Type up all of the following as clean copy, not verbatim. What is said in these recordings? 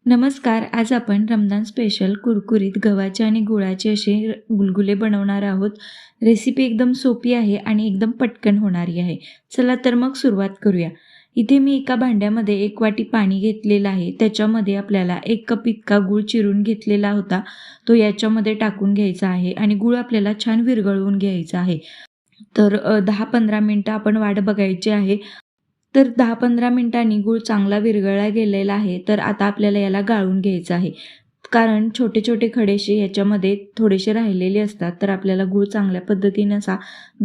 नमस्कार. आज आपण रमजान स्पेशल कुरकुरीत गव्हाचे आणि गुळाचे असे गुलगुले बनवणार आहोत. रेसिपी एकदम सोपी आहे आणि एकदम पटकन होणारी आहे. चला तर मग सुरुवात करूया. इथे मी एका भांड्यामध्ये 1 वाटी पाणी घेतलेलं आहे. त्याच्यामध्ये आपल्याला 1 कप इतका गूळ चिरून घेतलेला होता. तो याच्यामध्ये टाकून घ्यायचा आहे आणि गूळ आपल्याला छान विरघळवून घ्यायचा आहे. तर 10-15 मिनिटं आपण वाट बघायची आहे. तर 10-15 मिनिटांनी गूळ चांगला विरघळला गेलेला आहे. तर आता आपल्याला याला गाळून घ्यायचं आहे. कारण छोटे-छोटे खडेशे याच्यामध्ये थोडेसे राहिलेले असतात. तर आपल्याला गूळ चांगल्या पद्धतीने असा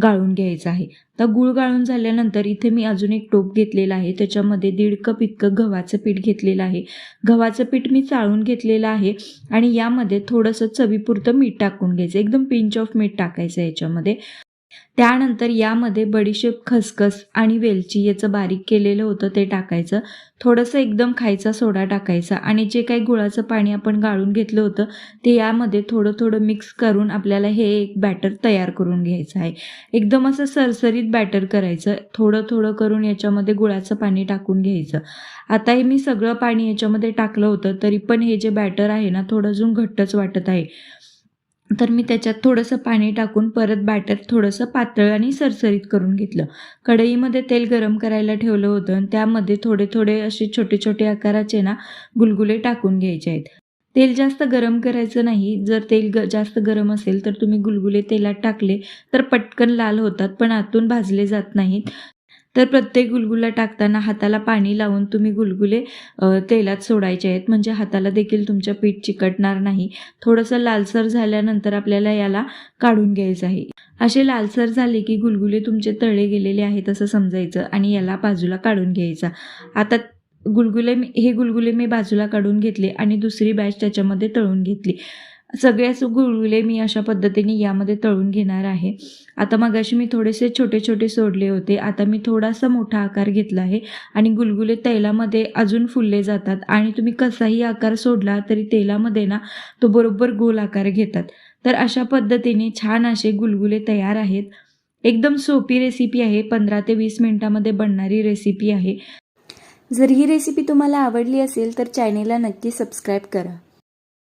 गाळून घ्यायचा आहे. तर गूळ गाळून झाल्यानंतर इथे मी अजून एक टोप घेतलेला आहे. त्याच्यामध्ये 1.5 कप इतकं गव्हाचं पीठ घेतलेलं आहे. गव्हाचं पीठ मी चाळून घेतलेलं आहे आणि यामध्ये थोडंसं चवीपुरतं मीठ टाकून घ्यायचं. एकदम पिंच ऑफ मीठ टाकायचं याच्यामध्ये. त्यानंतर यामध्ये बडीशेप, खसखस आणि वेलची याचं बारीक केलेलं होतं ते टाकायचं. थोडंसं एकदम खायचा सोडा टाकायचा आणि जे काही गुळाचं पाणी आपण गाळून घेतलं होतं ते यामध्ये थोडं-थोडं मिक्स करून आपल्याला हे एक बॅटर तयार करून घ्यायचं आहे. एकदम असं सरसरीत बॅटर करायचं. थोडं-थोडं करून याच्यामध्ये गुळाचं पाणी टाकून घ्यायचं. आता हे मी सगळं पाणी याच्यामध्ये टाकलं होतं तरी पण हे जे बॅटर आहे ना थोडं अजून घट्टच वाटत आहे. तर मी त्याच्यात थोडंसं पाणी टाकून परत बॅटर थोडंसं पातळ आणि सरसरीत करून घेतलं. कढईमध्ये तेल गरम करायला ठेवलं होतं आणि त्यामध्ये थोडे-थोडे असे छोटे-छोटे आकाराचे ना गुलगुले टाकून घ्यायचे आहेत. तेल जास्त गरम करायचं नाही. जर तेल जास्त गरम असेल तर तुम्ही गुलगुले तेलात टाकले तर पटकन लाल होतात पण आतून भाजले जात नाहीत. तर प्रत्येक गुलगुला टाकताना हाताला पाणी लावून तुम्ही गुलगुले तेलात सोडायचे आहेत. म्हणजे हाताला देखील तुमच्या पीठ चिकटणार नाही. थोडंसं लालसर झाल्यानंतर आपल्याला याला काढून घ्यायचं आहे. असे लालसर झाले की गुलगुले तुमचे तळले गेलेले आहेत असं समजायचं आणि याला बाजूला काढून घ्यायचा. आता हे गुलगुले मी बाजूला काढून घेतले आणि दुसरी बॅच त्याच्यामध्ये तळून घेतली. सगळ्याच गुलगुले मी अशा पद्धतीने यामध्ये तळून घेणार आहे. आता मगाशी मी थोडेसे छोटे-छोटे सोडले होते. आता मी थोडासा मोठा आकार घेतला आहे आणि गुलगुले तेलामध्ये अजून फुलले जातात आणि तुम्ही कसाही आकार सोडला तरी तेलामध्ये ना तो बरोबर गोल आकार घेतात. तर अशा पद्धतीने छान असे गुलगुले तयार आहेत. एकदम सोपी रेसिपी आहे. 15 ते 20 मिनिटामध्ये बनणारी रेसिपी आहे. जर ही रेसिपी तुम्हाला आवडली असेल तर चॅनेलला नक्की सबस्क्राईब करा.